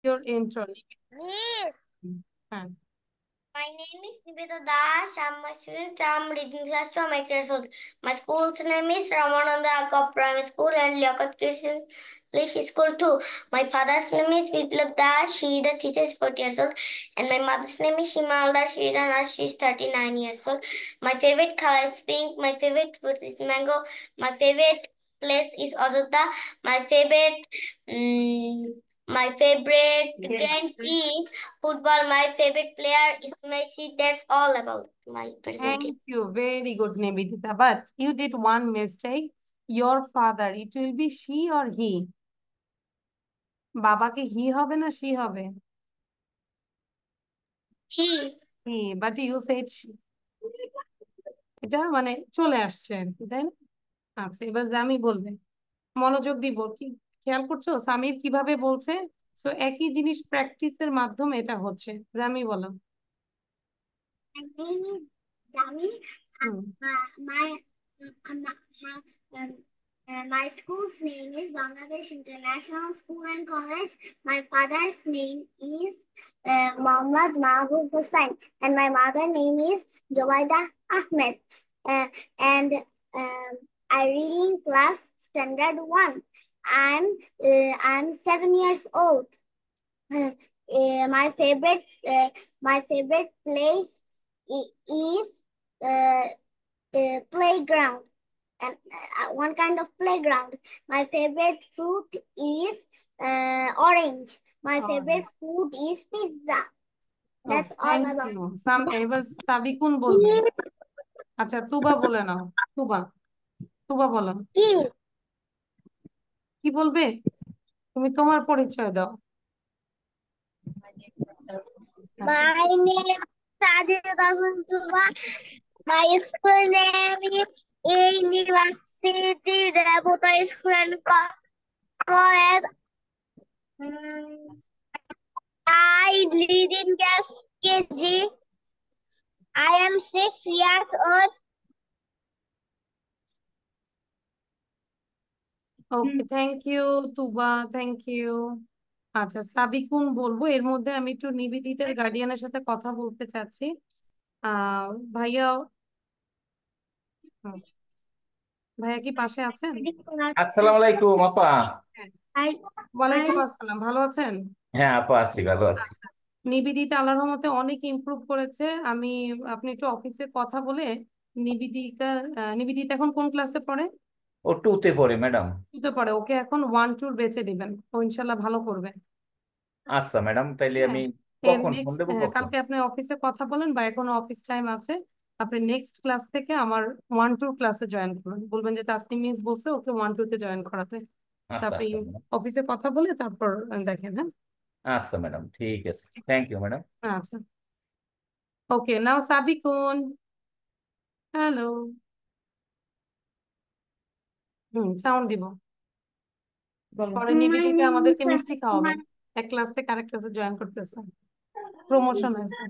your intro. Miss, হ্যাঁ। my name is Nibeta Das. I'm a student. I'm reading class 2. I'm 8 years old. My school's name is Ramananda Akka Primary School and Liaquat Christian English School too. My father's name is Biplab Das. She the teacher is 40 years old. And my mother's name is Shimal Das. She is a nurse. She is 39 years old. My favorite color is pink. My favorite fruit is mango. My favorite place is Odota. My favorite my favorite games is football. My favorite player is Messi. That's all about my presentation. Thank you. Very good, Nivedita. But you did one mistake. Your father. It will be she or he. বাবা কি হি হবে না she হবে? He. He. But you said she. এটা মানে চলে আসছে আর কি, তাই না? আচ্ছা, এবার জামি বলবে। মনোযোগ দিব কি, খেয়াল করছো সামির কিভাবে বলছে? সো একই জিনিস প্র্যাকটিসের মাধ্যমে এটা হচ্ছে। জামি বলো। My name is Dami. Hmm. My my school's name is Bangladesh International School and College. My father's name is Mohammad Mahbub Hussain, and my mother's name is Jobaida Ahmed. And I read in class standard 1. I'm 7 years old. My favorite place is playground, and one kind of playground. My favorite fruit is orange. My favorite food is pizza. That's all thank about. You. এবার সাবিকুন বলবে। আচ্ছা, তুবা বলে নাও। তুবা, তুবা বলো। কি? কি বলবে? তুমি তোমার পরিচয় দাও। My name is Sajid Asuntuba. My school name is University Debuta School and College. I live in class KG. I am 6 years old. Okay, thank you Tuba, thank you. আচ্ছা, সাবিকুন বলবো। এর মধ্যে আমি একটু নিবেদিতার গার্ডিয়ানের সাথে কথা বলতে চাচ্ছি। ভাইয়া, হুম, ভাইয়া কি পাশে আছেন? আসসালামু আলাইকুম আপা। ওয়ালাইকুম আসসালাম, ভালো আছেন? হ্যাঁ আপা, আছি, ভালো আছি। নিবেদিতা আল্লাহর রহমতে অনেক ইমপ্রুভ করেছে। আমি, আপনি একটু অফিসে কথা বলে নিবেদিতা, নিবেদিতা এখন কোন ক্লাসে পড়ে? ও টুতে পড়ে ম্যাডাম। টুতে পড়ে। ওকে এখন 1 2 বেঁচে দিবেন, ও ইনশাল্লাহ ভালো করবে। আচ্ছা ম্যাডাম, তাইলে হ্যাঁ। আমি এর কখন ফোন নেক্সট, দেবো, কখন? কালকে আপনি অফিসে কথা বলেন বা এখনো অফিস টাইম আছে। আপনি নেক্সট ক্লাস থেকে আমার 1 2 ক্লাসে জয়েন করুন, বলবেন যে তাসনিম মিস বলছে ওকে 1 2 তে জয়েন করাতে। So, আচ্ছা আপনি আচ্ছা ম্যাডাম। অফিসে কথা বলে তারপর দেখেন, হ্যাঁ? আচ্ছা ম্যাডাম, ঠিক আছে, থ্যাংক ইউ ম্যাডাম। আচ্ছা, okay now Sabikun. Hello. Sound দিব। পরে My নিবেদিতা name আমাদেরকে is মিষ্টি খাওয়াবে। এক ক্লাস থেকে আরেক ক্লাসে জয়েন করতেছে, প্রমোশন হয়েছে।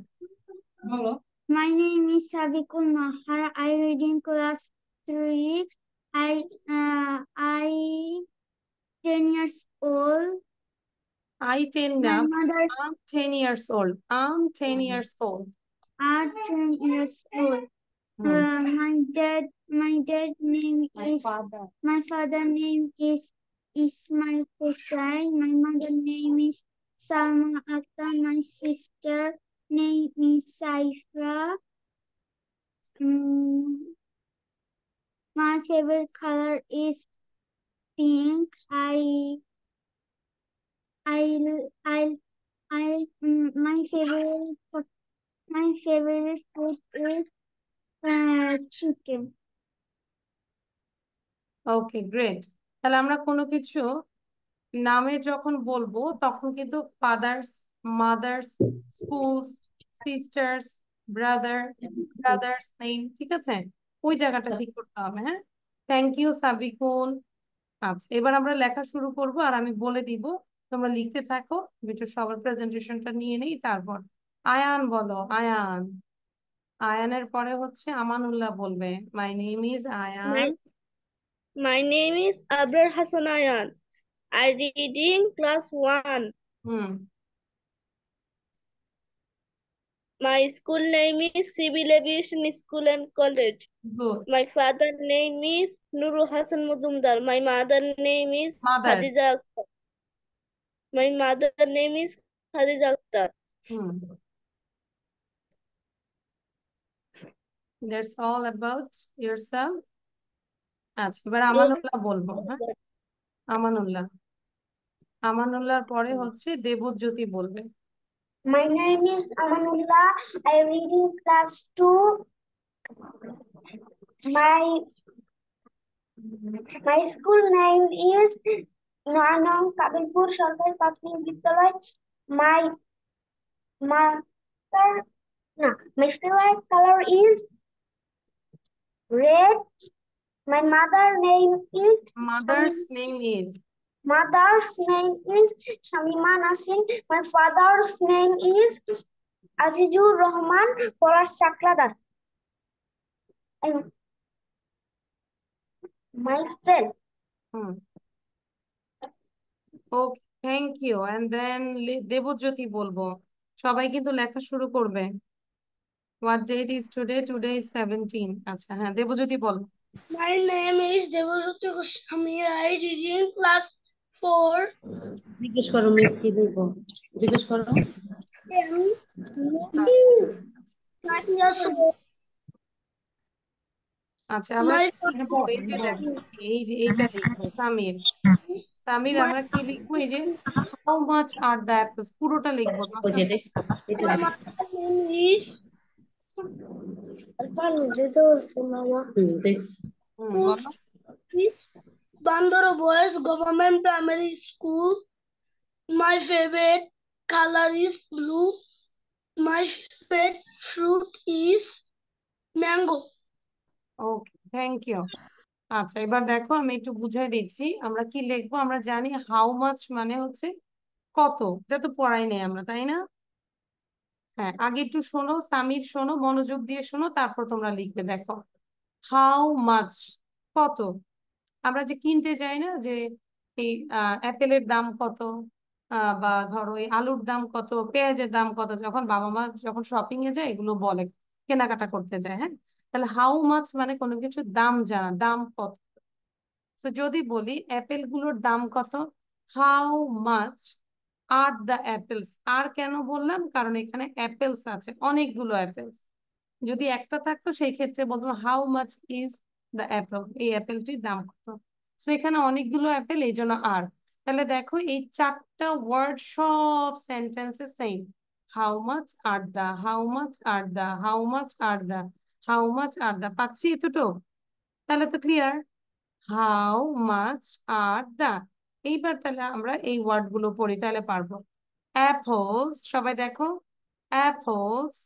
বলো। My name is Sabikul Mahar. I read in class 3. I 10 years old. I 10 My now. mother I'm 10 years old. I'm 10 years old. are 10 years old. My dad name is my father name is Ismail Hussain. My mother name is Salma Akhtar. My sister name is Saifa. My favorite color is pink. I my favorite food is chicken. Okay, great. তাহলে আমরা কোনো কিছু নামের যখন বলবো তখন কিন্তু fathers, mothers, schools, sisters, brother, brothers name, ঠিক আছে? ওই জায়গাটা ঠিক করতে হবে, হ্যাঁ? Thank you Sabikun. আচ্ছা, এবার আমরা লেখা শুরু করব আর আমি বলে দিব, তোমরা লিখতে থাকো। একটু সবার প্রেজেন্টেশনটা নিয়ে নেই তারপর। আয়ান বলো, আয়ান। আয়ানের পরে হচ্ছে আমানুল্লাহ বলবে। My name is Ayan. My name is Abrar Hassan Ayan. I read in class 1. Hmm. My school name is Civil Aviation School and College. Good. My father name is Nurul Hassan Muzumdar. My mother name is Mother. Khadija Akhtar. My mother name is Khadija Akhtar. That's all about yourself. আচ্ছা এবার Yes, Amanullah বলবো, হ্যাঁ আমানুল্লাহ আমানুল্লাহর পরে হচ্ছে দেবজ্যোতি বলবে। My name is Amanullah. I am reading class 2. My school name is Nanong Kabilpur Sarkari Prathmik Bidyalay. My favorite color is red. My mother's name is Shamima Nasin. My father's name is Azizur Rahman Polas Chakladar. And myself. Okay thank you and then Debjyoti বলবো। সবাই কিন্তু লেখা শুরু করবে। What date is today? Today is 17। আচ্ছা হ্যাঁ দেবজ্যোতি বল। My name is Devajyoti Goswami. I read in class 4. জিজ্ঞেস করো মিস কি লিখবো, জিজ্ঞেস করো। আচ্ছা আমরা লিখবো এই যে দেখো এই যে এইটা লিখবো সামির। সামির আমরা কি লিখবো? এই যে how much are the apples পুরোটা লিখবো। My mother name is বলো। Bandoro Boys Government Primary School. My favorite color is blue. My favorite fruit is mango. Okay thank you. আচ্ছা এবার দেখো আমি একটু বুঝাই দিচ্ছি আমরা কি লিখবো। আমরা জানি হাউ মাচ মানে হচ্ছে কত, এটা তো পড়াই নেই আমরা, তাই না? হ্যাঁ আগে একটু শোনো সামির, শোনো মনোযোগ দিয়ে শোনো, তারপর তোমরা লিখবে। দেখো হাউ মাচ কত। আমরা যে কিনতে যাই না যে এই অ্যাপেলের দাম কত, বা ধরো এই আলুর দাম কত, পেঁয়াজের দাম কত, যখন বাবা মা যখন শপিং এ যায় এগুলো বলে, কেনাকাটা করতে যায়। হ্যাঁ তাহলে হাউ মাচ মানে কোনো কিছুর দাম জানা, দাম কত। তো যদি বলি অ্যাপেল গুলোর দাম কত, how much are the apples. আর কেন বললাম? কারণ এখানে অ্যাপেলস আছে, অনেকগুলো অ্যাপেলস। যদি একটা থাকতো সেই ক্ষেত্রে বলবো how much is the Apple, এই অ্যাপেলটির দাম কত। তো এখানে অনেকগুলো অ্যাপেল এই জন্য আর। তাহলে দেখো এই চারটা ওয়ার্ড সব সেন্টেন্সে same. How much are the, how much are the, how much are the, how much are the. পাচ্ছি এতটুকু? তাহলে তো clear. How much are the. এইবার তাহলে আমরা এই ওয়ার্ড গুলো পড়ি, তাহলে পারবো। অ্যাপলস, সবাই দেখো apples,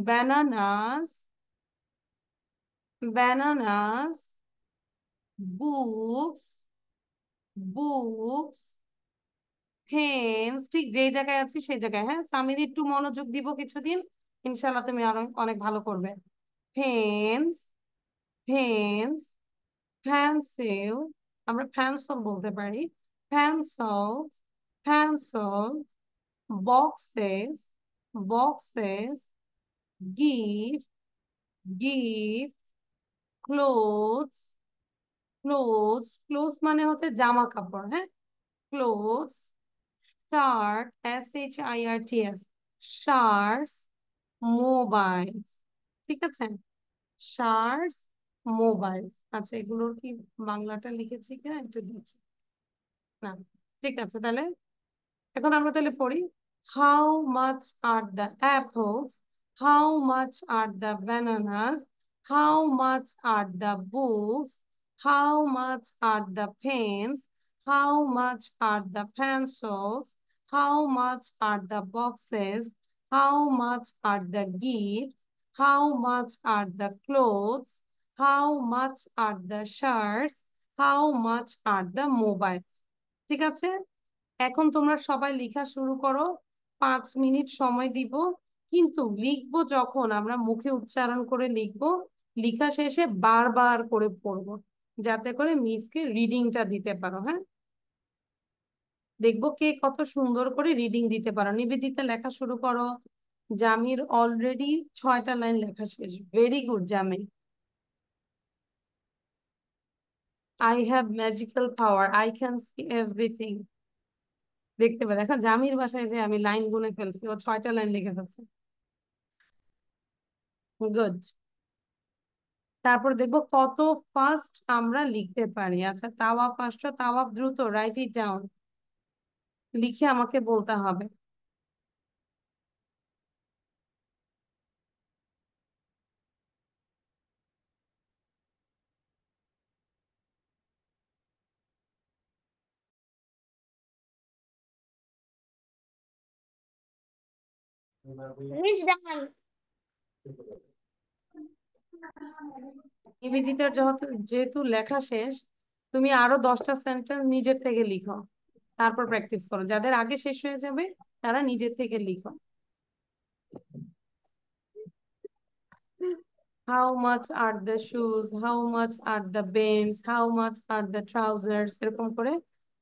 bananas, bananas, books, books, pens। ঠিক যেই জায়গায় আছি সেই জায়গায়। হ্যাঁ সামির একটু মনোযোগ দিব কিছুদিন, ইনশাল্লাহ তুমি আরো অনেক ভালো করবে। পেন্স, পেন্স, পেন্সিল, আমরা পেন্সিল বলতে পারি। Pencils, pencils, boxes, boxes, gift, gift, clothes, clothes, clothes মানে হচ্ছে জামা কাপড়। হ্যাঁ clothes, shirt, SHIRTS, shirts, mobiles. ঠিক আছে শার্টস, মোবাইলস। আচ্ছা এগুলোর কি বাংলাটা লিখেছি কিনা একটু দেখি। না ঠিক আছে তাহলে এখন আমরা তাহলে পড়ি। How much are the apples, how much are the bananas, how much are the books, how much are the pens, how much are the pencils, how much are the boxes, how much are the gifts, how much are the clothes, how much are the shirts, how much are the mobiles। ঠিক আছে এখন তোমরা সবাই লেখা শুরু করো। 5 minute সময় দিব, কিন্তু লিখবো যখন আমরা মুখে উচ্চারণ করে লিখবো, লেখা শেষে বারবার করে পড়বো, যাতে করে মিসকে রিডিংটা দিতে পারো। হ্যাঁ দেখবো কে কত সুন্দর করে রিডিং দিতে পারো। নিবেদিতা লেখা শুরু করো। জামির অলরেডি 6টা লাইন লেখা শেষ। Very good Jami. I have magical power, I can see everything. দেখতে পারে এখন জামির বাসায় যে আমি লাইন গুনে ফেলছি, ও 6টা লাইন লিখে ফেলছে। গুড। তারপর দেখবো কত ফাস্ট আমরা লিখতে পারি। আচ্ছা, তাওয়াফ আসছো, তাওয়াফ দ্রুত, রাইট ইট ডাউন, লিখে আমাকে বলতে হবে। Miss done. নিবেদিতার যেহেতু লেখা শেষ, তুমি আরো 10টা সেন্টেন্স নিজের থেকে লিখো, তারপর প্র্যাকটিস করো। যাদের আগে শেষ হয়ে যাবে তারা নিজের থেকে লিখো। How much are the shoes, how much are the pants, how much are the trousers, এরকম করে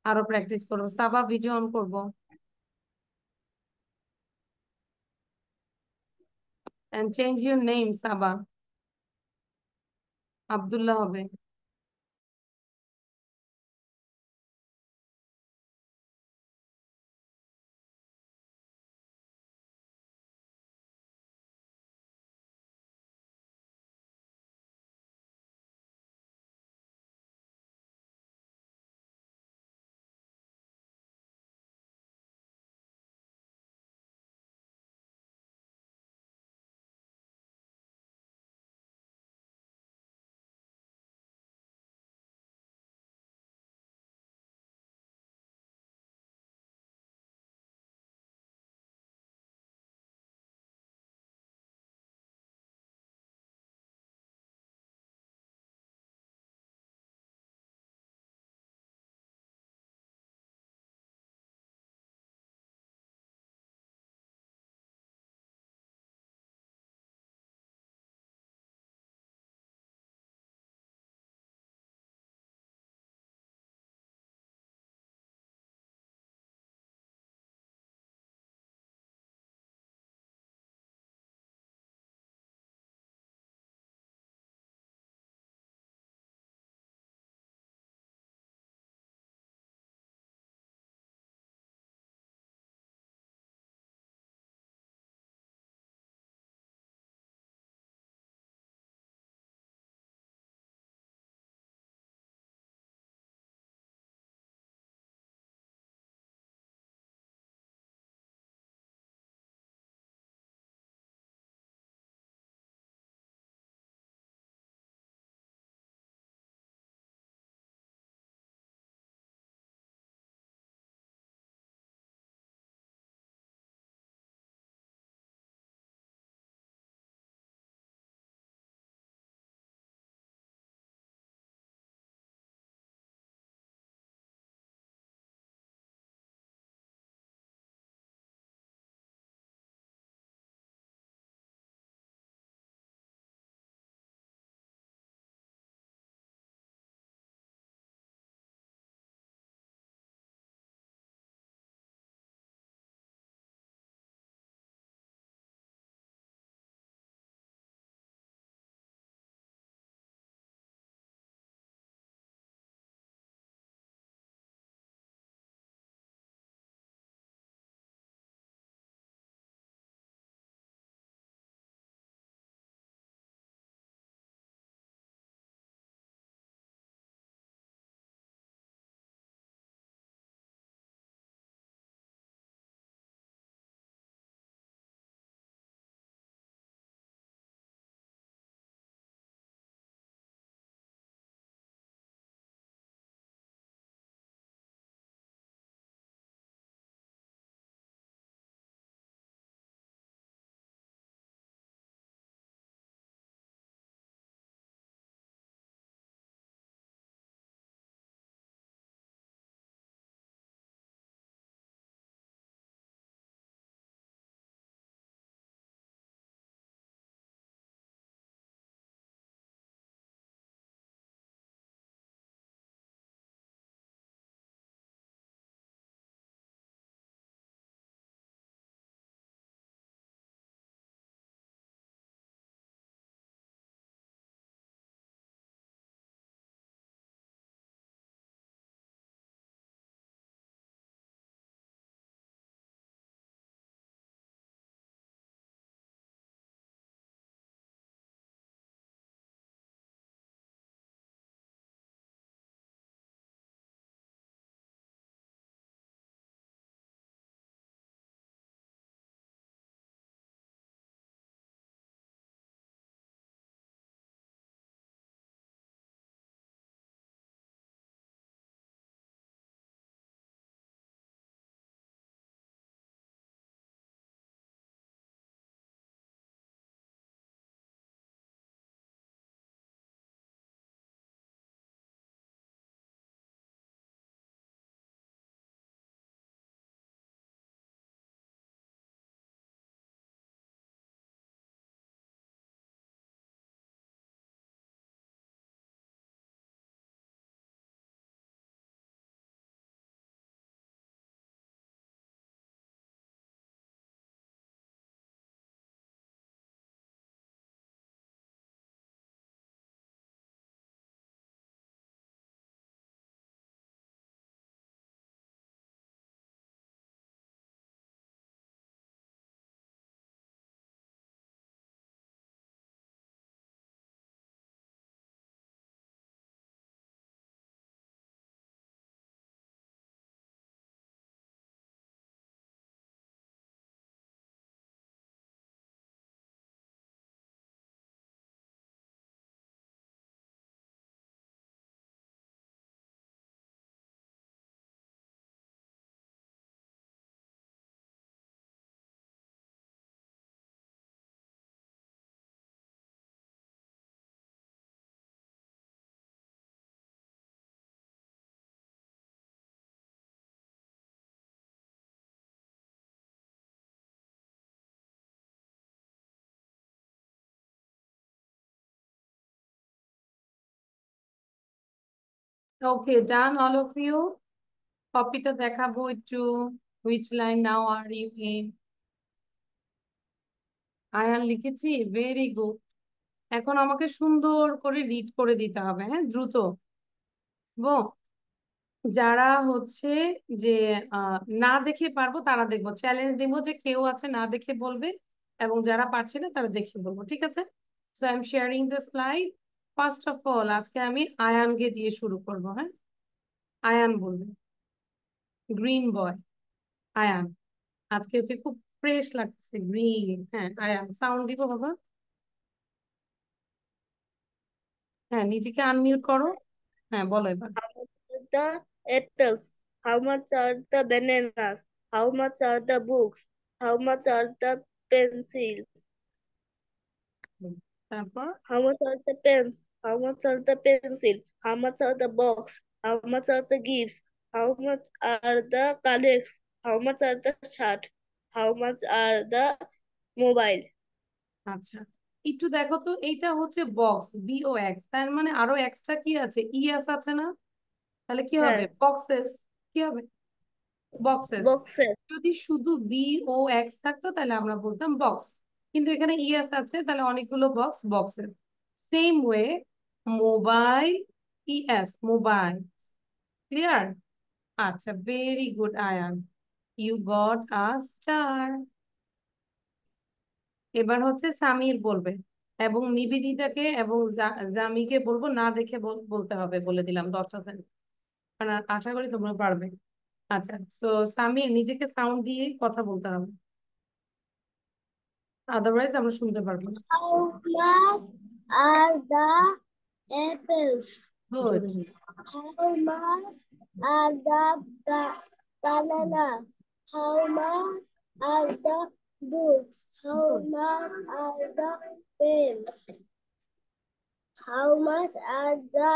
আরো প্র্যাকটিস করবো। সাবা, ভিডিও অন করবো। and change your name, Saba, Abdullah হবে। Okay, done all of you. কপিটা দেখাবো একটু। Which line now are you in? Ayaan লিখেছি, ভেরি গুড। এখন আমাকে সুন্দর করে রিড করে দিতে হবে, হ্যাঁ, দ্রুত। যারা হচ্ছে যে না দেখে পারবো তারা দেখবো, চ্যালেঞ্জ দিব যে কেউ আছে না দেখে বলবে, এবং যারা পারছে না তারা দেখে বলবো, ঠিক আছে? So I am sharing the slide. First of all আজকে আমি আয়ানকে দিয়ে শুরু করবো, হ্যাঁ। আয়ান বলবে, গ্রিন বয়। আয়ান, আজকে ওকে খুব ফ্রেশ লাগছে, গ্রিন। হ্যাঁ, আয়ান সাউন্ড দিব বাবা। হ্যাঁ, নিজেকে আনমিউট করো। হ্যাঁ, বলো এবার। The apples? How much are the bananas? How much are the books? How much are the pencils? তারপর How much are the pens? How much are the pencils? How much are the box? How much are the gifts? How much are the colors? How much are the shirt? How much are the mobile? আচ্ছা, একটু দেখো তো, এইটা হচ্ছে box, BOX, তার মানে আরো extra কি আছে, ES আছে না? তাহলে কি হবে, হ্যাঁ, বক্সেস। কি হবে, বক্সেস। boxes. যদি শুধু BOX থাকতো তাহলে আমরা বলতাম বক্স, কিন্তু এখানে ES আছে, তাহলে অনেকগুলো box, boxes. Same way, mobile, ES, mobile. Clear? আচ্ছা, very good Ayaan, you got a star. এবার হচ্ছে সামির বলবে, এবং নিবেদিতাকে এবং জামিকে বলবো না দেখে বলতে হবে, বলে দিলাম 10টা সেকেন্ড, কারণ আশা করি তোমরা পারবে। আচ্ছা, সো সামির নিজেকে সাউন্ড দিয়ে কথা বলতে হবে, আদারওয়াইজ আমরা শুনতে পারবো না। How much are the apples? Good. How much are the bananas? How much are the books? How good. much are the pens? How much are the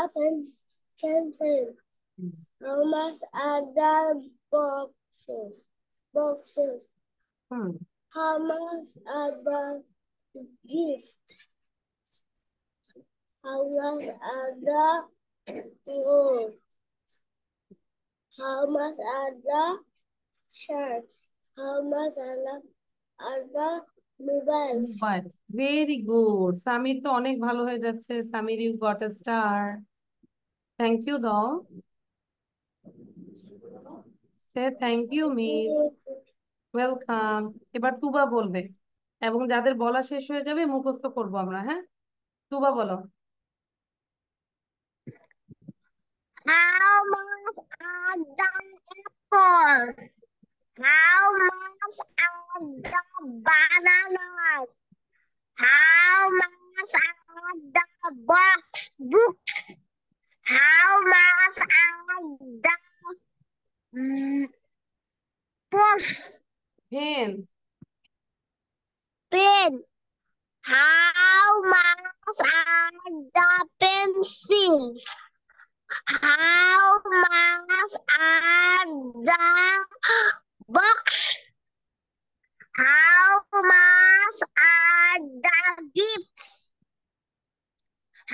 pencils? How much are the boxes? Boxes. Hmm. How much are the gifts? How much are the clothes? How much are the shirts? How much are the mobiles? Mobile, very good. Samir তো অনেক ভালো হয়ে যাচ্ছে। Samir, you got a star. Thank you দাও, say thank you miss, welcome. এবার তুবা বলবে, এবং যাদের বলা শেষ হয়ে যাবে মুখস্থ করবো আমরা, হ্যাঁ। তুবা বলো। How much are the apples? How much are the bananas? How much are the books? How much are the books? ভেন। Pen? How much are the pencils? How much are the box? How much are the gifts?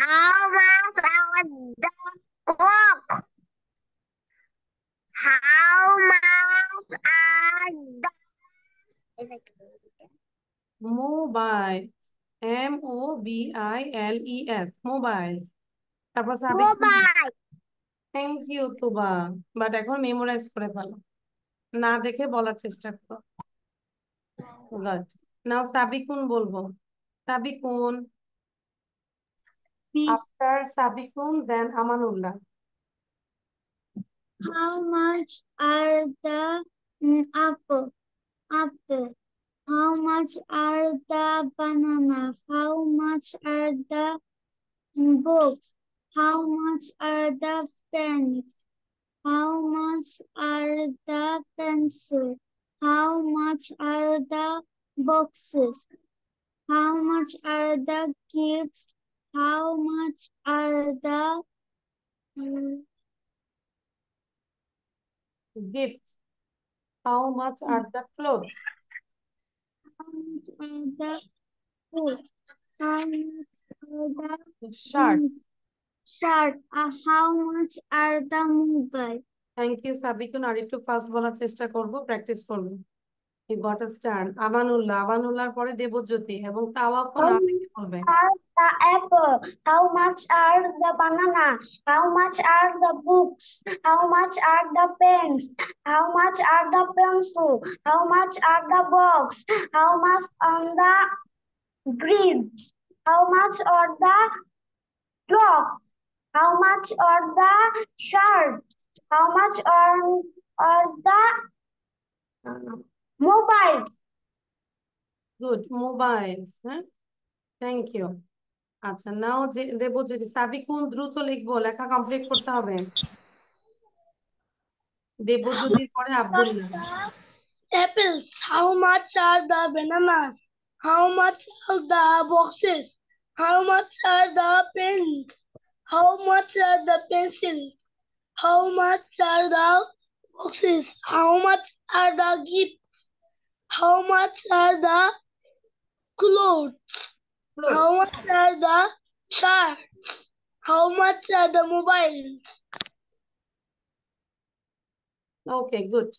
How much are the clock? How much are the mobile, MOBILES, mobile. তারপর Sabik. mobile? Thank you Tuba, but এখন memorize করে ফেলো, না দেখে বলার চেষ্টা করো। Good. Now Sabikun বলবো। Sabikun, after Sabikun then Amanullah. How much are the apple? How much are the banana? How much are the books? How much are the pens? How much are the pencils? How much are the boxes? How much are the gifts? How much are the gifts. How much are the clothes? how much are the books? How much are the shirts. Sir, how much are the mobile? Thank you Sabikun, আর একটু fast বলার চেষ্টা করব, practice করব। You got a stand. Amanullah, আমানুল্লাহর পরে দেবজ্যোতি এবং তাওয়াফও না দেখে বলবে। Are the apple? How much are the banana? How much are the books? How much are the pens? How much are the pencil? How much are the box? How much on the grids? How much are the clocks? How much are the shirts? How much are the mobiles? Good, mobiles. হ্যাঁ, thank you. আচ্ছা, নাও যে দেবজ্যোতি, সাবিকুন দ্রুত লিখবো, লেখা complete করতে হবে। দেবজ্যোতির পরে Abdullah. Apples. How much are the bananas? How much are the boxes? How much are the pens? How much are the pencils? How much are the boxes? How much are the gifts? How much are the clothes? How much are the shirts? How much are the mobiles? Okay, good.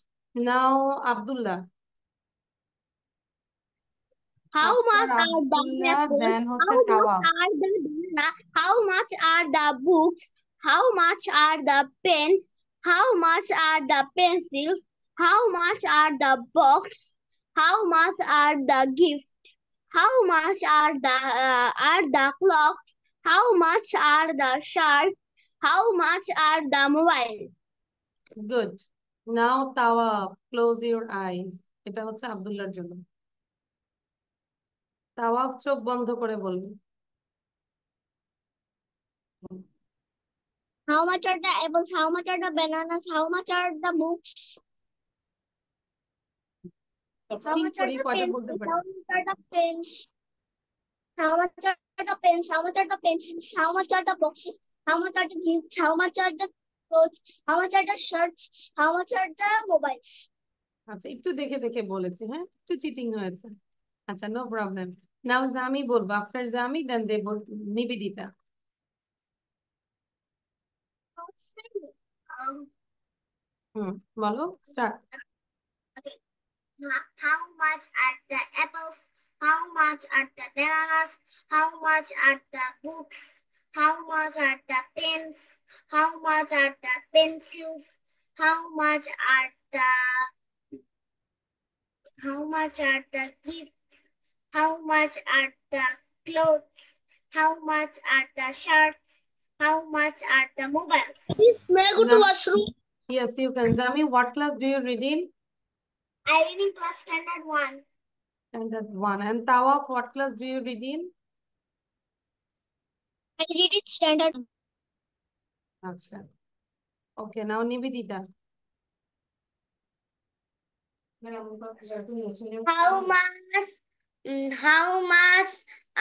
Now Abdullah. How much are the Abdullah, apples? দেন হচ্ছে How much তাওয়াফ। are the banana? How much are the books? How much are the pens? How much are the pencils? How much are the box? How much are the gifts? How much are the clocks? How much are the shirts? How much are the mobile? Good. Now Tawaf, close your eyes. এটা হচ্ছে আব্দুল্লাহর জন্য। তাওয়াফ চোখ বন্ধ করে বলবে। How much are the apples? How much are the bananas? How much are the books? How much are the কয়টা pencils? বলতে পারি? How much are the pens? How much are the pens? How much are the pencils? How much are the boxes? How much are the gifts? How much are the clothes? How much are the shirts? How much are the mobiles? আচ্ছা, একটু দেখে দেখে বলেছে, হ্যাঁ, একটু cheating হয়েছে। আচ্ছা, no problem. নাও জামি বলবো, আফটার জামি দেন দেব নিবেদিতা। বলো, start. Okay. How much are the apples? How much are the bananas? How much are the books? How much are the pens? How much are the pencils? How much are the gifts? How much are the clothes? How much are the shirts? How much are the mobiles? Please, may I go to No. washroom? Yes, you can. Zami, what class do you read in? I read in class standard 1. Standard 1. And Tawaf, what class do you read in? I read it standard. Acha. Okay, now Nivedita. How much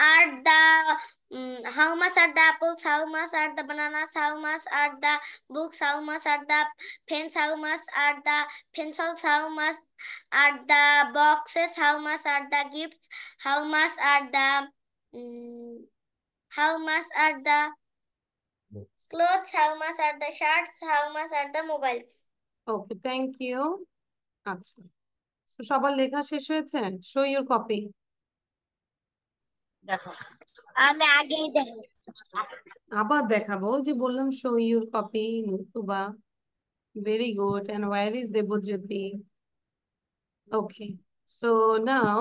are the apples? How much are the bananas? How much are the books? How much are the pens? How much are the pencils? How much are the boxes? How much are the gifts? How much are the clothes? How much are the shirts? How much are the mobiles? Okay, thank you. আচ্ছা, so সবার লেখা শেষ হয়েছে? Show your copy. দেখো, আমি আগেই দেখাচ্ছি। আবার দেখাবো, যে বললাম show your copy. Nutuba, very good. And where is Debojyoti? Okay, so now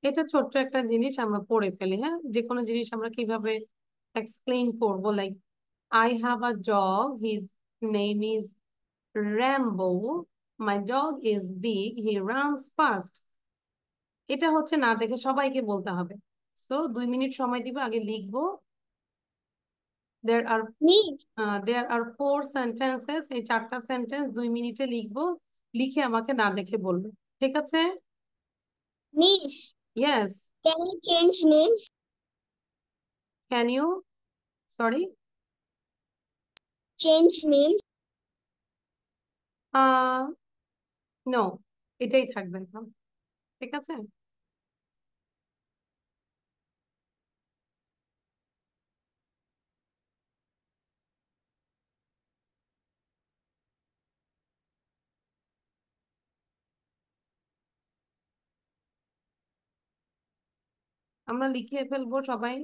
এটা ছোট্ট একটা জিনিস আমরা পড়ে ফেলি। হ্যাঁ, যে কোনো জিনিস আমরা কিভাবে এক্সপ্লেইন করবো, like I have a dog, his name is Rambo. My dog is big, he runs fast. এটা হচ্ছে না দেখে সবাইকে বলতে হবে। সো 2 মিনিট সময় দিব, আগে লিখবো। there are 4 sentences, এই 4টা সেন্টেন্স 2 মিনিটে লিখবো, লিখে আমাকে না দেখে বলবে, ঠিক আছে? Miss, Yes, can you change names? can you, sorry, Change names? no, এটাই থাকবে এখন, ঠিক আছে? আমরা লিখে ফেলবো সবাই।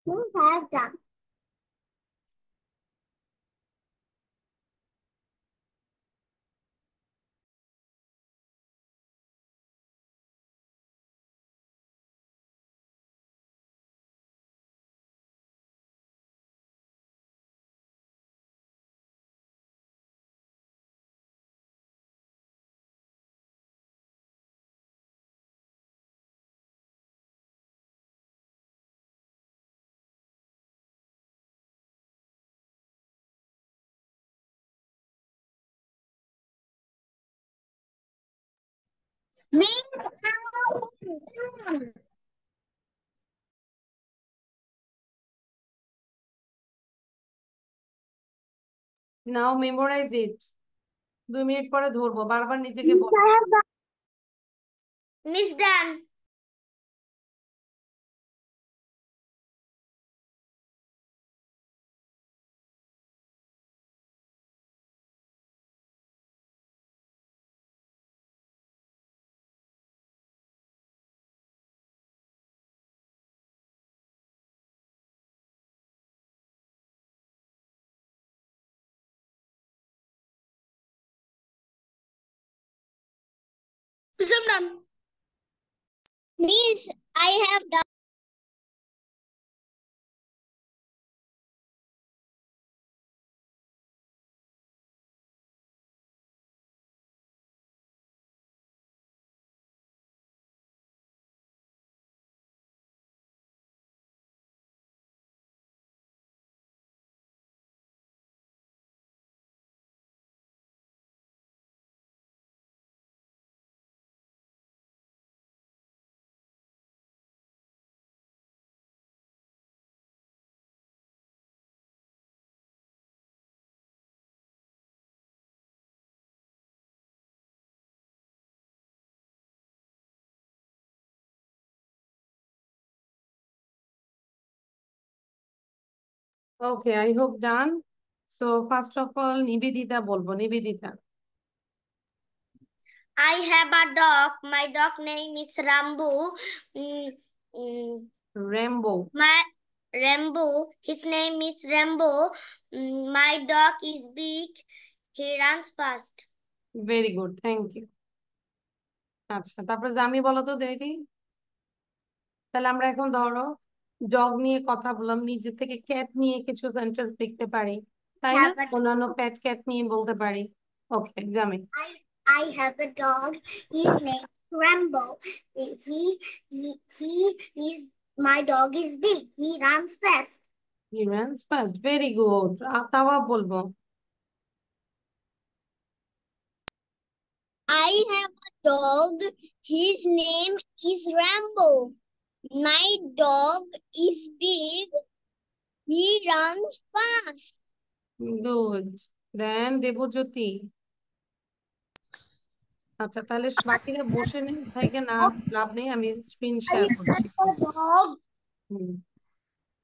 Who has that? Means now memorize it. 2 minute পরে ধরবো, বারবার নিজেকে বল। Miss done. Miss, I'm done. Means I have done. ওকে, I hope done. So first of all Nivedita বলবো। Nivedita. I have a dog. My dog name is Rambo. Mm, Rambo. my Rambo. His name is Rambo. My dog is big. He runs fast. Very good, thank you. আচ্ছা, তারপর জামি বলো তো দিদি। তাহলে আমরা এখন ধরো ডগ নিয়ে কথা বললাম, নিজে থেকে ক্যাট নিয়ে কিছু সেন্টেন্স লিখতে পারি, তাই না? Have a অন্যান্য dog. প্যাট ক্যাট নিয়ে বলতে পারি। ওকে, জামি। I have a dog. His name is Rambo. He is my dog is big. He runs fast. He runs fast, very good. তাওয়া বলবো। I have a dog. His name is Rambo. My dog is big. He runs fast. Good. Then Debjyoti. আচ্ছা, তাহলে বাকিরা বসে নেই, থেকে না লাভ নেই, আমি স্ক্রিন I শেয়ার have করছি। a dog. Hmm.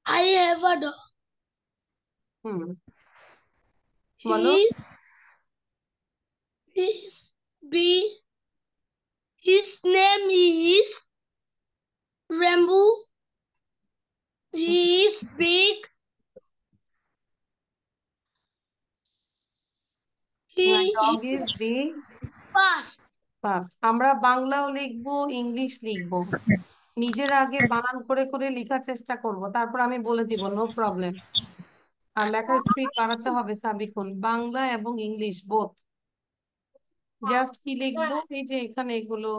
I have a dog. হুম, বলো। His, be, his name is Rambo. He is big. My He dog is is big fast. Fast. আমরা বাংলাও লিখবো, ইংলিশ লিখবো, নিজের আগে বানান করে করে লেখার চেষ্টা করব, তারপর আমি বলে দিব, নো প্রবলেম। আর লেখার স্পিড বাড়াতে হবে সাবিকুন, বাংলা এবং ইংলিশ বোথ। জাস্ট কি লিখবো, এই যে এখানে এগুলো,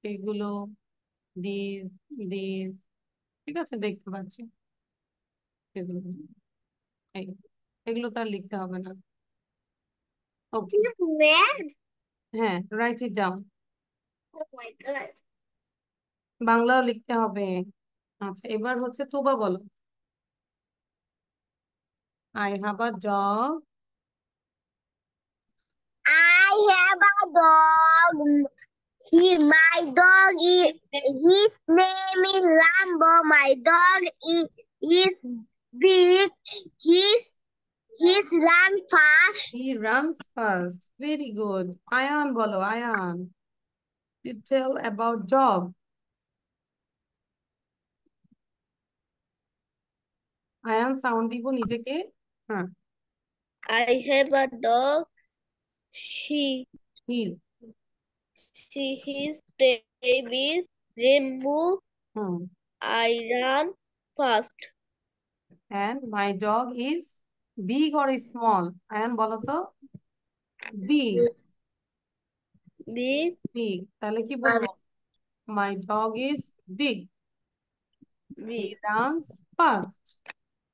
এগুলো, দিস, দিস, ঠিক আছে, দেখতে পাচ্ছি এগুলো। এই এগুলো তো আর লিখতে হবে না। ওকে, Red? হ্যাঁ, right it down. Oh my God. বাংলাও লিখতে হবে। আচ্ছা, এবার হচ্ছে তোবা বলো। I have a dog. I have a dog. My dog is, his name is Rambo. My dog is big. He's run fast. He runs fast, very good. Ayaan বলো, Ayaan, you tell about dog. Ayaan sound দিব নিজেকে। হ্যাঁ, I have a dog. She his. his name is Rainbow. Hmm, I run fast. and my dog is big or small? Ayan বলো তো, big. Big, big, তাহলে কি বলবো? My dog is big. He big runs fast.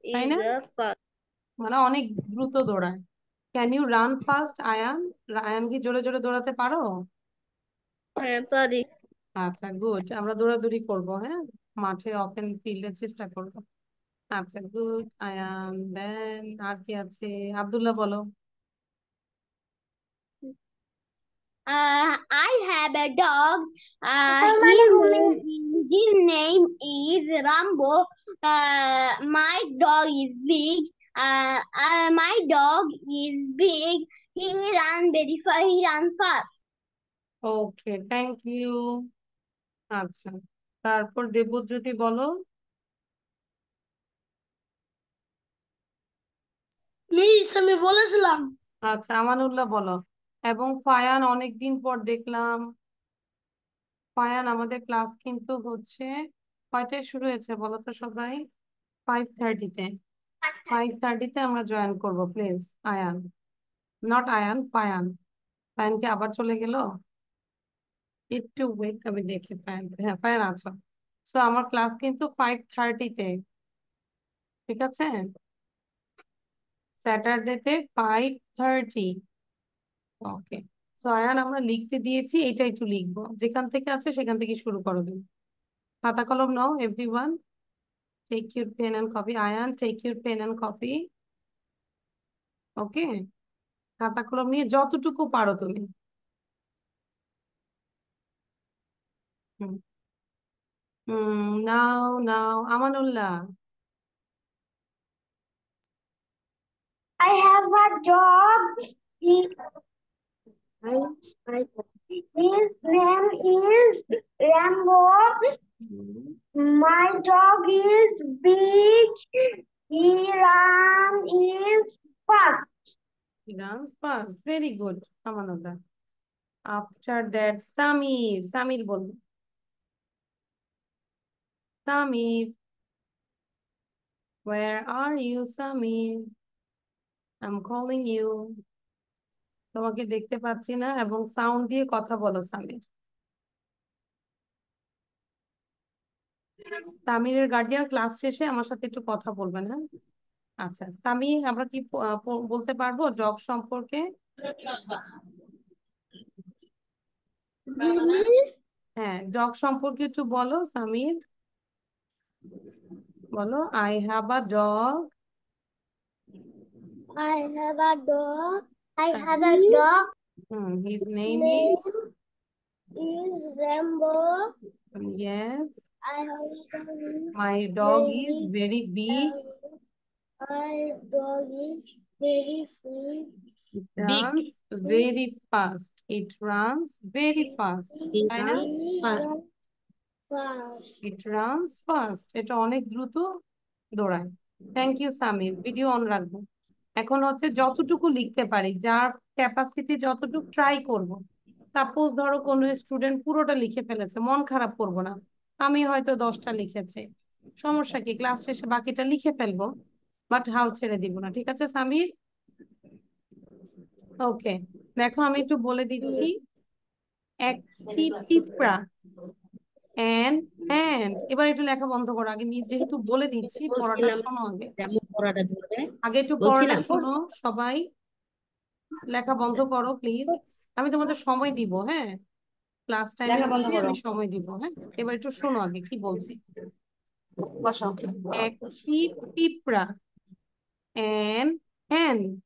তাই is না? a fast. মানে অনেক দ্রুত দৌড়ায়। Can you run fast Ayan? Ayan কি জোরে জোরে দৌড়াতে পারো? হ্যাঁ পারি। আচ্ছা, গুড। আমরা দৌড়াদৌড়ি করব, হ্যাঁ, মাঠে ওপেন ফিল্ডে চেষ্টা করব। আচ্ছা, গুড আয়ান। দেন আর কি আছে? আব্দুল্লাহ বলো। I have a dog. His name is Rambo. My dog is big. My dog is big. He runs very fast. He runs fast. Okay, thank you. আচ্ছা, তারপর দেবজ্যোতি বলো। মিস আমি বলেছিলাম। আচ্ছা, আমানুল্লাহ বলো। এবং ফায়ান, অনেকদিন পর দেখলাম। ফায়ান, আমাদের ক্লাস কিন্তু হচ্ছে কয়টায় শুরু হয়েছে বলো তো সবাই? 5:30-তে। 5:30-তে আমরা জয়েন করবো, প্লিজ। আয়ান, নট আয়ান, ফায়ান। ফায়ান কি আবার চলে গেল? একটু ওয়েট, আমি দেখি ফায়ান। হ্যাঁ, ফায়ান আছো। সো আমার ক্লাস কিন্তু 5:30-তে, ঠিক আছে? স্যাটারডেতে 5:30। ওকে। সো আয়ান, আমরা লিখতে দিয়েছি, এটা একটু লিখবো, যেখান থেকে আছে সেখান থেকে শুরু করো তুমি। খাতা কলম নাও, everyone. Take your pen and copy. Ayaan, take your pen and copy. Okay, খাতা কলম নিয়ে যতটুকু পারো তুমি। হুম, নাও নাও, Amanullah. I have a dog. His name is Rambo. My dog is big. He runs fast. Runs fast, very good, Amanullah. After that Samir, Samir বলবো। Samir, where are you Samir? I'm calling you. তোমাকে দেখতে পাচ্ছি না, এবং সাউন্ড দিয়ে কথা বলো সামির। সামিরের গার্ডিয়ান ক্লাস শেষে আমার সাথে একটু কথা বলবেন, হ্যাঁ? আচ্ছা সামির, আমরা কি বলতে পারবো ডগ সম্পর্কে? হ্যাঁ, ডগ সম্পর্কে একটু বলো সামির। বলো, I have a dog. I have a dog. I have a dog. His His name name is Rambo. is, yes, I have a dog. my dog is very big. My dog is very big. It runs very fast. It runs very fast. তাই না? It runs fast. এটা অনেক দ্রুত দৌড়ায়। Thank you Samir, video on রাখবো। এখন হচ্ছে যতটুকু লিখতে পারি, যার ক্যাপাসিটি যতটুকু ট্রাই করব। সাপোজ ধরো কোনো স্টুডেন্ট পুরোটা লিখে ফেলেছে, মন খারাপ করব না। আমি হয়তো 10টা লিখেছি, সমস্যা কি, ক্লাস শেষে বাকিটা লিখে ফেলবো, বাট হাল ছেড়ে দিব না। ঠিক আছে সামির? ওকে, দেখো আমি একটু বলে দিচ্ছি। একটি পিঁপড়া, an অ্যান্ড এবার একটু লেখা বন্ধ করো, আগে মিস যেহেতু বলে দিচ্ছি পড়াটা বলছিলাম শোনো আগে, যেমন পড়াটা ধরবে আগে একটু পড়াটা বলছিলাম শোনো সবাই, লেখা বন্ধ করো প্লিজ। আমি তোমাদের সময় দিব, হ্যাঁ, ক্লাস টাইমের লেখা বন্ধ মধ্যে করো। আমি সময় দিব, হ্যাঁ। এবার একটু শোনো আগে কি বলছি। বসো। একটি পিঁপড়া, অ্যান অ্যান্ট,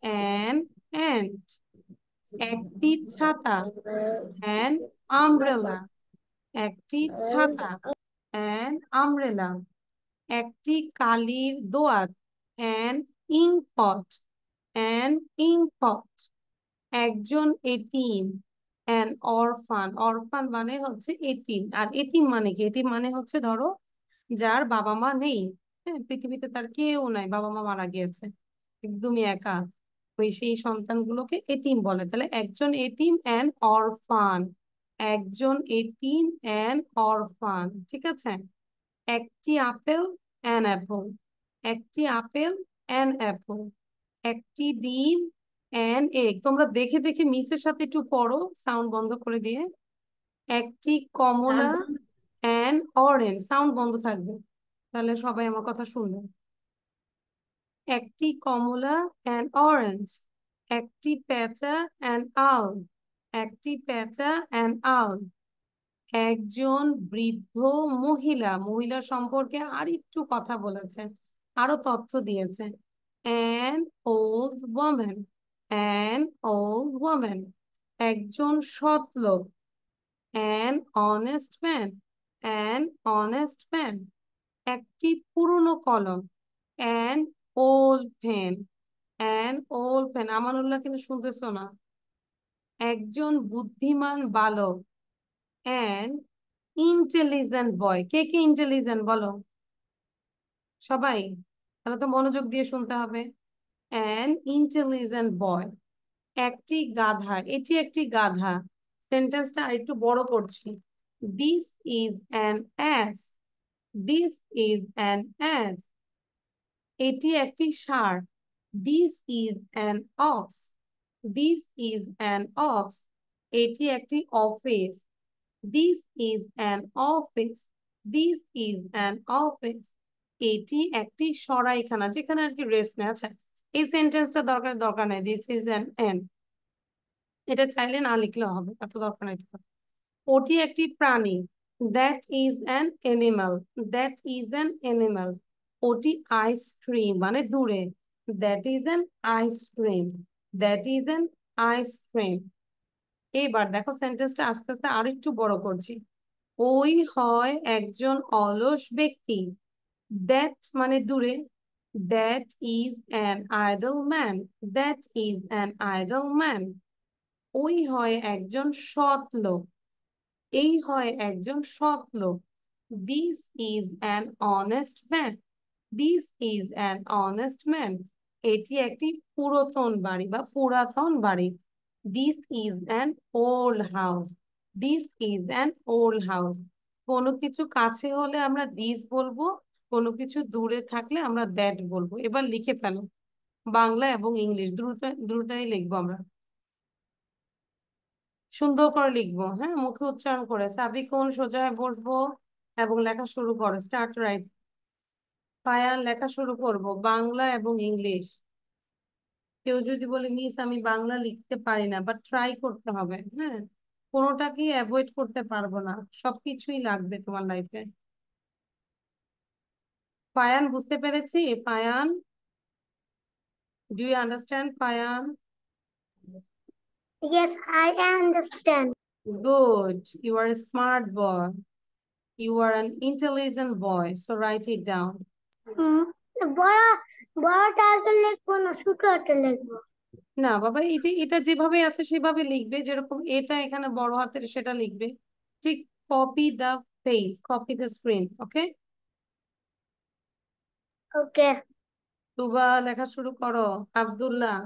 অ্যান অ্যান্ট। একটি ছাতা, অ্যান আমব্রেলা, একটি ছাতা, অ্যান আমব্রেলা। একটি কালির দোয়াত, অ্যান ইঙ্কপট, অ্যান ইঙ্কপট। একজন এতিম, অ্যান অরফান, অরফান মানে হচ্ছে এতিম। আর এতিম মানে কি? এতিম মানে হচ্ছে ধরো যার বাবা মা নেই, হ্যাঁ, পৃথিবীতে তার কেউ নাই, বাবা মা মারা গিয়েছে, একদমই একা, ওই সেই সন্তানগুলোকে এতিম বলে। তাহলে একজন এতিম অ্যান অরফান, একজন এতিম অ্যান অরফান, ঠিক আছে। একটি আপেল, অ্যান অ্যাপল, একটি আপেল, অ্যান অ্যাপল। একটি ডিম, অ্যান এগ। তোমরা দেখে দেখে মিসের সাথে একটু পড়ো সাউন্ড বন্ধ করে দিয়ে। একটি কমলা, অ্যান অরেঞ্জ, সাউন্ড বন্ধ থাকবে, তাহলে সবাই আমার কথা শুনবে। একটি কমলা, অ্যান অরেঞ্জ। একটি পেঁচা, অ্যান আল, একটি পেঁচা, অ্যান আল। একজন বৃদ্ধ মহিলা, মহিলা সম্পর্কে আর একটু কথা বলেছেন, আরো তথ্য দিয়েছে। An old woman, an old woman. একজন সৎ লোক, an honest man, an honest man. একটি পুরনো কলম, an old pen, an old pen. Amanullah কিন্তু শুনতেছো না। একজন বুদ্ধিমান বালক, অ্যান ইন্টেলিজেন্ট বয়। কে কে ইন্টেলিজেন্ট বলো সবাই, তাহলে তো মনোযোগ দিয়ে শুনতে হবে। An intelligent boy. একটি গাধা, এটি একটি গাধা। সেন্টেন্সটা আরেকটু বড় করছি। This is an ass, this is an ass. এটি একটি ষাঁড়। This is an ox, this is an ox. এটি একটি office. This is an office, this is an office. এটি একটি সরাইখানা, যেখানে আর কি রেস্ট নেয়। আচ্ছা, এই সেন্টেন্সটা দরকার নেই, দিস ইজ অ্যান এন্ড, এটা চাইলে না লিখলেও হবে, এত দরকার নেই। ওটি একটি প্রাণী। That is an animal, that is an animal. ওটি আইসক্রিম, মানে দূরে। That is an ice cream, that is an ice cream. এইবার দেখো সেন্টেন্সটা আস্তে আস্তে আর একটু বড় করছি। ওই হয় একজন অলস ব্যক্তি। দ্যাট মানে দূরে। That is an idol man, that is an idol man. ওই হয় একজন সৎ লোক, এই হয় একজন সৎ লোক। This is an honest man, this is an honest man. এটি একটি পুরাতন বাড়ি বা পুরাতন বাড়ি। This is an old house, this is an old house. কোনো কিছু কাছে হলে আমরা দিস বলবো, কোনো কিছু দূরে থাকলে আমরা দ্যাট বলবো। এবার লিখে ফেলো, বাংলা এবং ইংলিশ দুটোই লিখবো আমরা, সুন্দর করে লিখবো, হ্যাঁ, মুখে উচ্চারণ করে। সাবিকুন, সোজা হয়ে বসবো এবং লেখা শুরু করো, স্টার্ট রাইট। পায়ান, লেখা শুরু করব, বাংলা এবং ইংলিশ। কেউ যদি বলে মিস আমি বাংলা লিখতে পারি না, বাট ট্রাই করতে হবে, হ্যাঁ, কোনোটাকেই অ্যাভয়েড করতে পারবো না, সবকিছুই লাগবে তোমার লাইফে। পায়ান, বুঝতে পেরেছি? Payan, do you understand Payan? Yes, I understand. Good, you are a smart boy, you are an intelligent boy, so write it down. বড় বড়টা আগে লিখবো না ছোটটা লিখবো? না বাবা, এই যে এটা যেভাবে আছে সেভাবে লিখবে, যেরকম এটা এখানে বড় হাতের সেটা লিখবে, ঠিক। Copy the page, copy the screen, okay. Okay. Tuba, লেখা শুরু করো। Abdullah.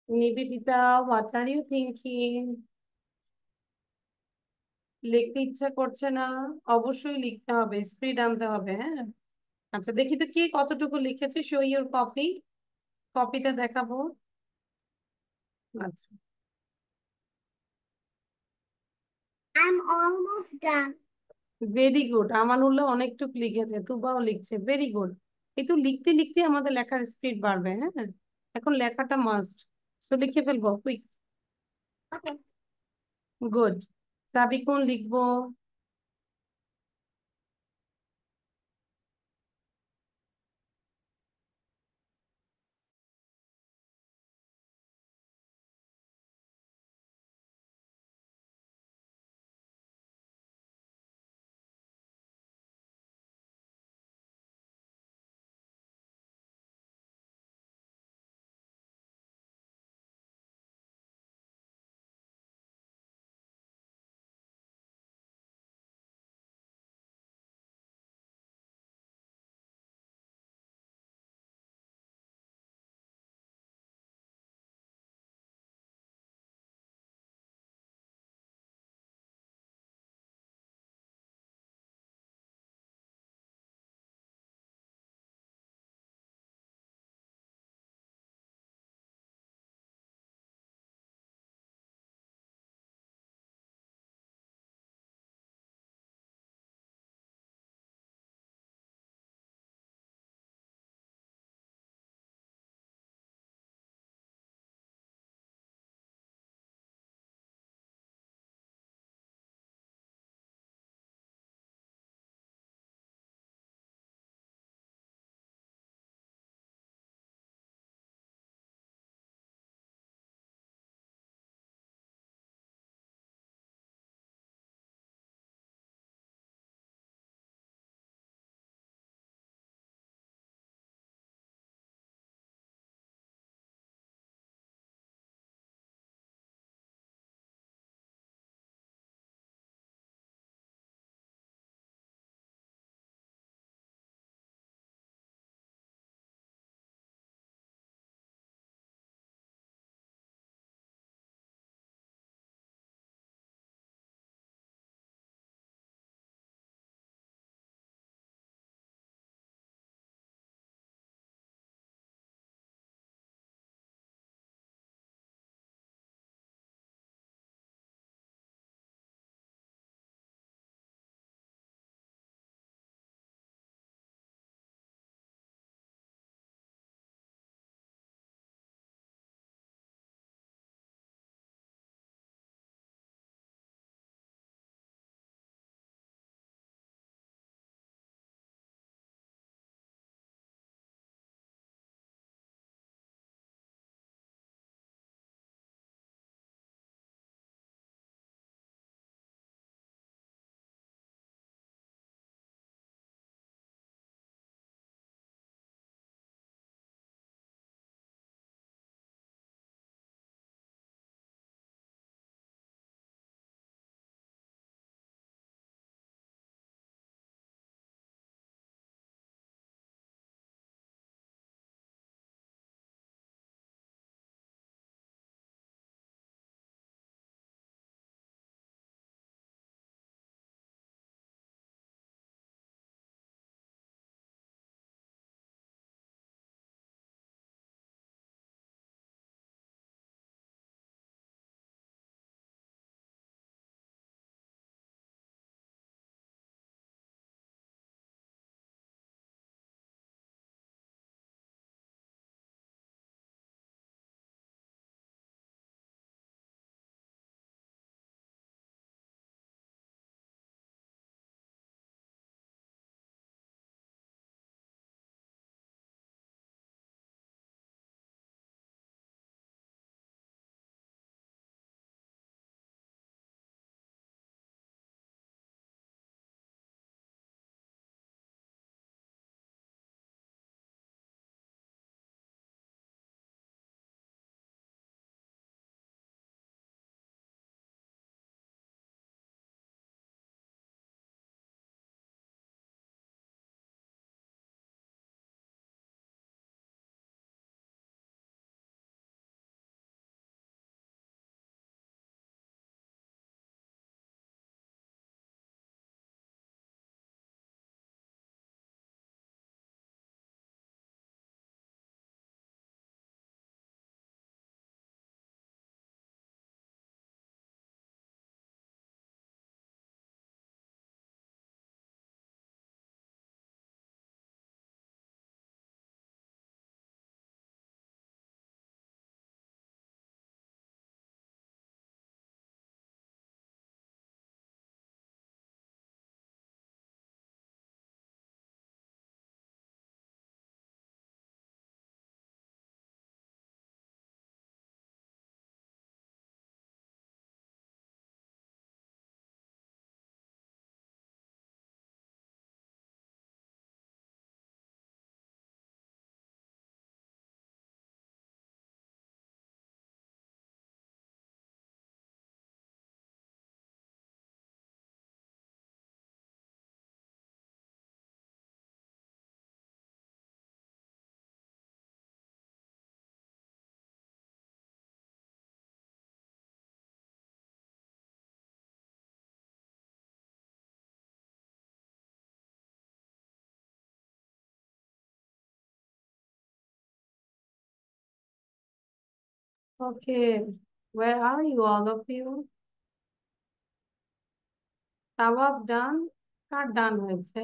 Nivedita, what are you thinking? লিখতে ইচ্ছা করছে না? অবশ্যই লিখতে হবে, স্পিড আনতে হবে, হ্যাঁ। আচ্ছা, দেখি তো কে কতটুকু লিখেছে। Show your copy. কপিটা দেখাবো। আচ্ছা, I'm almost done. Very good. Amanullah অনেকটুকু লিখেছে, তুবাও লিখছে, ভেরি গুড। এই তো লিখতে লিখতে আমাদের লেখার স্পিড বাড়বে, হ্যাঁ। এখন লেখাটা মাস্ট, সো লিখে ফেলবো কুইক। Okay. গুড। সাবি কোন লিখবো? Okay, where are you, all of you? Tawab ডান, কার ডান হয়েছে?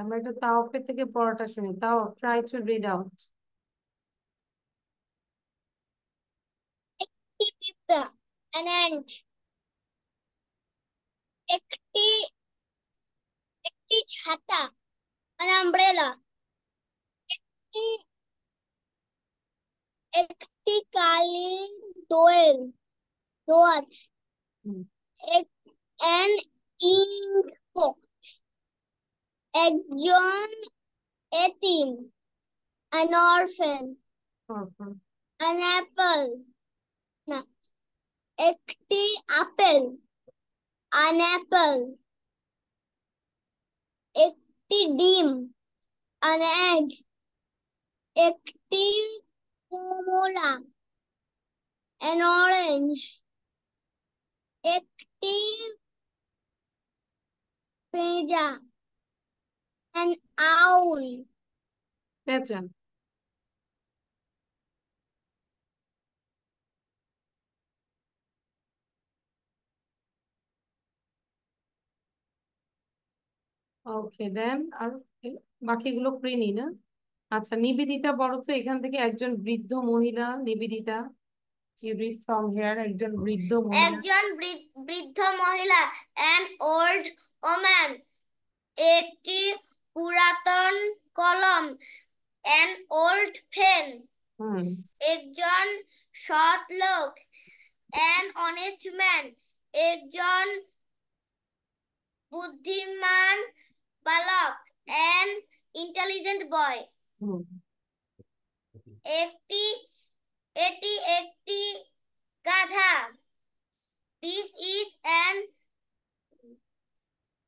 আমরা একটু তাওয়াফের থেকে পড়াটা শুনি। তাও ট্রাই টু রিড আউট। একটি পিঁপড়া, an ant, একটি একটি ছাতা, an umbrella, একটি একটি কালির দোয়াত, an ink pot, একজন এতিম, an orphan, an apple, না, একটি আপেল, an apple, একটি ডিম, an egg, একটি কমলা, an orange, একটি পেঁজা, an owl, পেঁচা। ওকে দেন। আর বাকিগুলো ফ্রি নি না? আচ্ছা, নিবেদিতা বলো তো এখান থেকে একজন বৃদ্ধ মহিলা। Nivedita, you read from here. একজন বৃদ্ধ মহিলা। একজন বৃদ্ধ মহিলা, an old woman, একটি পুরাতন কলম, an old pen, একজন সৎ লোক, an honest man, একজন বুদ্ধিমান বালক, an intelligent boy, এটি একটি গাধা, this is an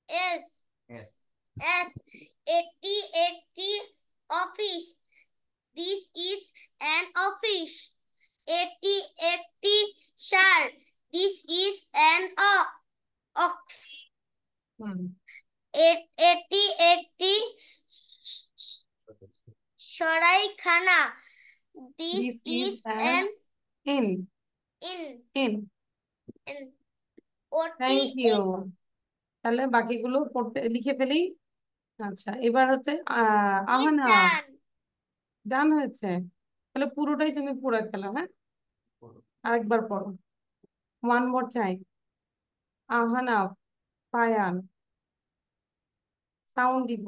Yes. এটি একটি office, this is an office, এটি একটি ষাঁড়, this is an ox, এটি একটি সরাইখানা, this is an inn. ওটি থ্যাংক ইউ। তাহলে বাকিগুলো পড়তে লিখে ফেলি। আচ্ছা, এবার হচ্ছে আহানা। ডান হয়েছে। তাহলে পুরোটাই তুমি পড়ে ফেলো। হ্যাঁ, আরেকবার পড়ো। One more time. Ahana, Fayan, sound দিব।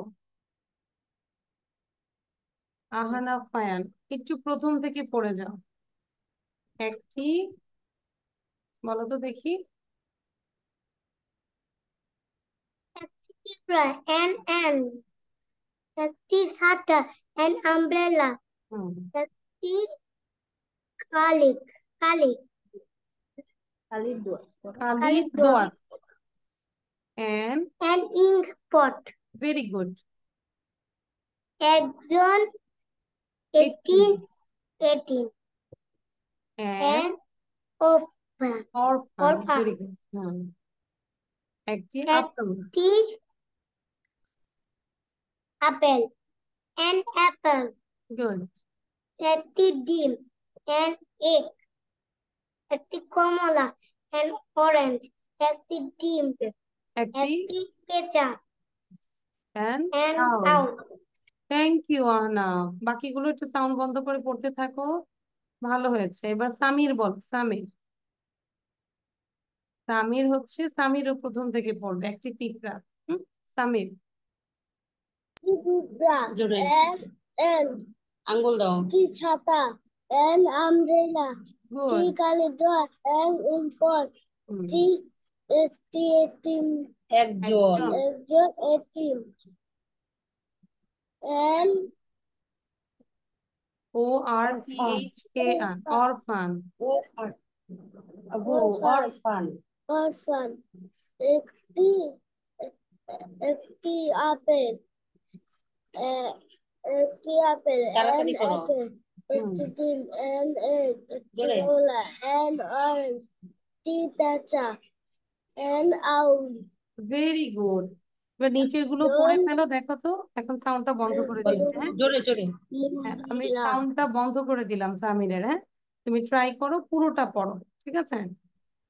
আহানা, ফায়ান। একটু প্রথম থেকে পড়ে যাও। একটি, বলো তো দেখি। an ant, একটি ছাতা, an umbrella, একটি কালির দোয়াত, an ink pot, very good. একজন এতিম, an orphan, ভেরি গুড। একটি আপেল, an apple, গুড। একটি ডিম, an egg, একটি কমলা, an orange, একটি ডিম, একটি একটি পেঁচা, an an owl. owl, thank you Ahna. বাকিগুলো একটু সাউন্ড বন্ধ করে পড়তে থাকো। ভালো হয়েছে। এবার সামির বল। সামির হচ্ছে, সামিরও প্রথম থেকে পড়বে। একটি পিঁপড়া। সামির। জোরে। an আঙ্গুল দাও। একটি ছাতা, an umbrella, একটি গুড। কালির দোয়াত, an ink pot, একটি এতিম, একজন এতিম, an ORPHAN, অরফান। orphan, একটি আপেল, তাড়াতাড়ি an করো। apple, একটি ডিম, an egg, একটি কমলা, an orange, একটি পেঁচা, an owl. Very good. এবার নিচের গুলো পড়ে ফেলো, দেখো তো। এখন সাউন্ডটা বন্ধ করে দিচ্ছি, হ্যাঁ। জোরে জোরে। হ্যাঁ, আমি সাউন্ডটা বন্ধ করে দিলাম সামিরের, হ্যাঁ। তুমি ট্রাই করো, পুরোটা পড়ো, ঠিক আছে।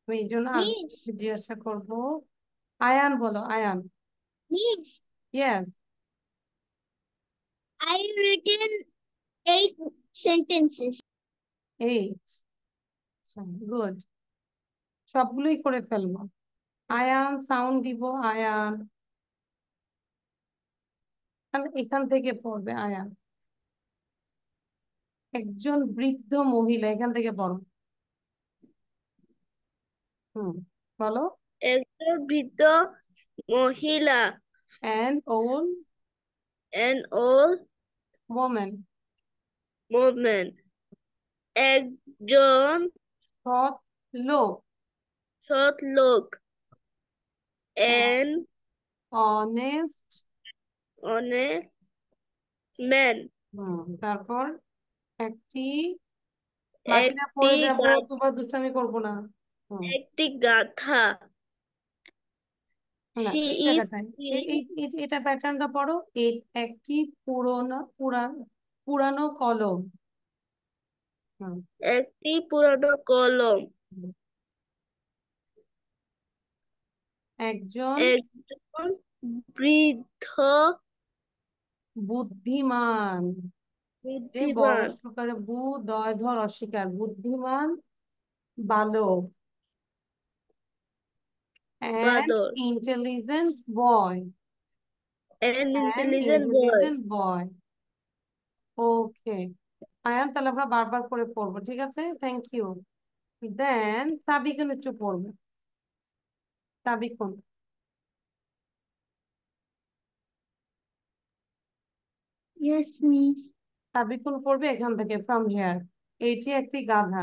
আমি এই জন্য আগে Miss, জিজ্ঞাসা করবো। আয়ান বলো, Ayan. Miss, yes. I written 8 sentences. 8, good. সবগুলোই করে ফেলবো। আয়ান, সাউন্ড দিব আয়ান। এখান থেকে পড়বে আয়ান। একজন বৃদ্ধ মহিলা, এখান থেকে পড়ো। বলো। একজন বৃদ্ধ মহিলা, an old an old woman, woman, একজন সৎ লোক, সৎ লোক, an an honest honest man, তারপর একটি, বাকিটা একটি পড়ে যাবো, তোমার দুষ্টামি করবো না। একটি গাধা, না, she এই is জায়গাটায় এটা প্যাটার্নটা পড়ো। একটি পুরানো কলম। একটি পুরানো কলম, একজন একজন বৃদ্ধ বুদ্ধিমান, যে বড় বুদ্ধিমান সকারে দয় ধর অস্বীকার, বুদ্ধিমান বালক, an বাদর, intelligent boy, an an intelligent boy. intelligent boy. ওকে আয়ান, তাহলে আমরা বারবার করে পড়বো, ঠিক আছে। Thank you. দেন সাবিকুন একটু পড়বে। Sabikun, Yes, Miss. সাবিকুন পড়বে এখান থেকে, ফ্রম হিয়ার। এটি একটি গাধা।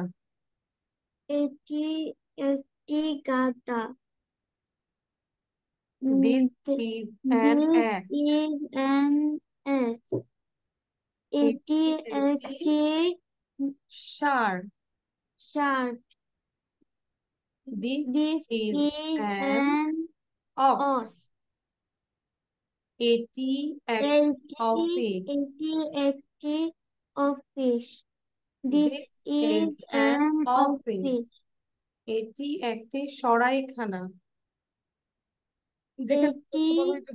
এটি একটি গাধা। This is an This ass. is an ass. এটি একটি ষাঁড়। ষাঁড়। This This is is an an ox. ox. এটি একটি অফিস। এটি একটি office. This is an office. এটি একটি সরাইখানা, যেখানে এটি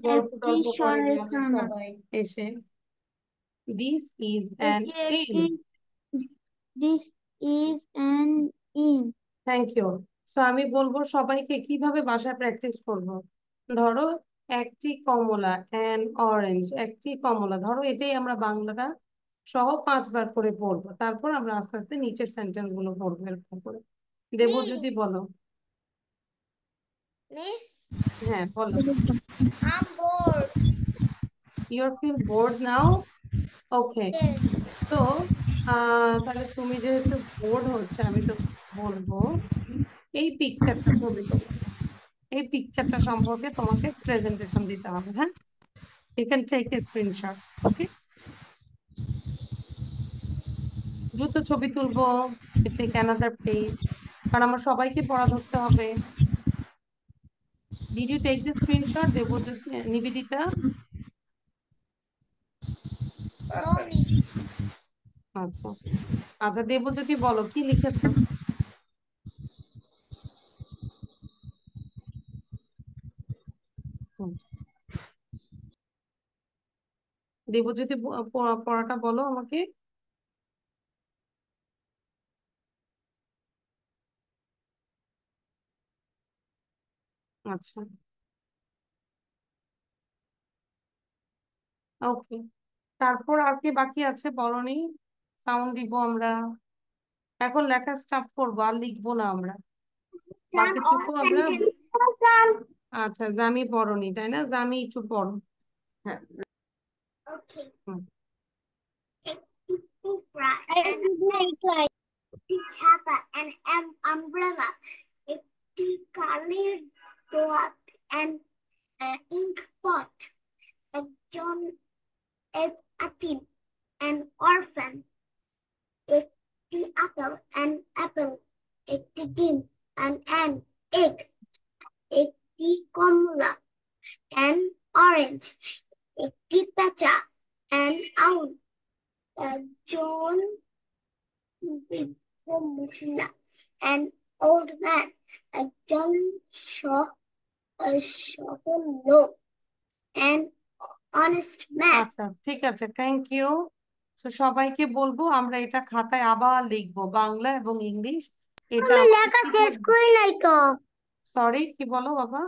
গল্প একটি টল্প করে গ্রামের সরাইখানা। সবাই এসে। This is an এটি একটি inn. This is an inn. Thank you. So আমি বলবো সবাইকে কিভাবে বাসায় প্র্যাকটিস করব। ধরো একটি কমলা, অ্যান অরেঞ্জ, একটি কমলা, ধরো এটাই আমরা বাংলাটা সহ 5 বার করে পড়বো। তারপর আমরা আস্তে আস্তে নিচের সেন্টেন্স গুলো পড়বো এরকম করে। দেবজ্যোতি বলো। Miss, হ্যাঁ বলো। I'm bored. You feel bored now? Okay. Yes. তো তাহলে তুমি যেহেতু বোর্ড হচ্ছে, আমি তো বলবো এই পিকচারটা ছবি তোলো। এই পিকচারটা সম্পর্কে তোমাকে প্রেজেন্টেশন দিতে হবে, হ্যাঁ। You can take a screenshot, okay? দ্রুত ছবি তুলবো, take another page, কারণ আমার সবাইকে পড়া ধরতে হবে। Did you take the screenshot, Debjyoti, Nivedita? No, Miss. আচ্ছা আচ্ছা, দেবজ্যোতি বলো কি লিখেছো। দেবজ্যোতি পড়াটা বলো আমাকে। আচ্ছা ওকে, তারপর আর কি বাকি আছে বলনি। সাউন্ড দিব আমরা, এখন লেখা স্টার্ট করবো, আর লিখবো না আমরা, বাকিটুকু আমরা। আচ্ছা জামি পড়নি তাই না, জামি একটু পড়ো। Okay. হুম। একটি ছাতা and an umbrella. একটি কালির দোয়াত and ink pot. একজন এতিম an orphan. একটি আপেল an apple. একটি ডিম an egg. একটি কমলা an orange, একটি পেঁচা, an owl, একজন বৃদ্ধ মহিলা, an old man, একজন সফল লোক, an honest man. আচ্ছা ঠিক আছে, থ্যাংক ইউ। তো সবাইকে বলবো আমরা এটা খাতায় আবার লিখবো, বাংলা এবং ইংলিশ। এটা আমি আমাদের লেখা কি শেষ থাকবে? করি নাই তো, সরি, কি বলো বাবা?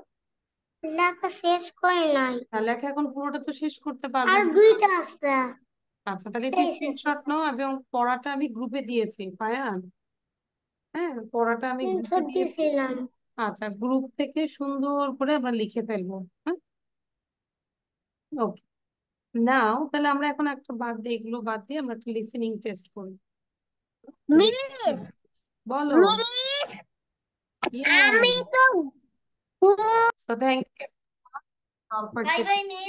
লেখা শেষ করি নাই, লেখা এখন পুরোটা তো শেষ করতে পারবে আর না। দুইটা আছে। আচ্ছা তাহলে একটু স্ক্রিনশট নাও, এবং পড়াটা আমি গ্রুপে দিয়েছি ফায়ান। হ্যাঁ, পড়াটা আমি গ্রুপে দিয়েছি। দিয়েছিলাম। আচ্ছা, গ্রুপ থেকে সুন্দর করে আমরা লিখে ফেলবো। হ্যাঁ, ওকে। নাও তাহলে আমরা এখন একটা বাদ দিয়ে, এগুলো বাদ দিয়ে আমরা একটা লিসেনিং টেস্ট করি। মিস, বলো। Miss, Yeah. আমি তো So thank you all for bye bye miss.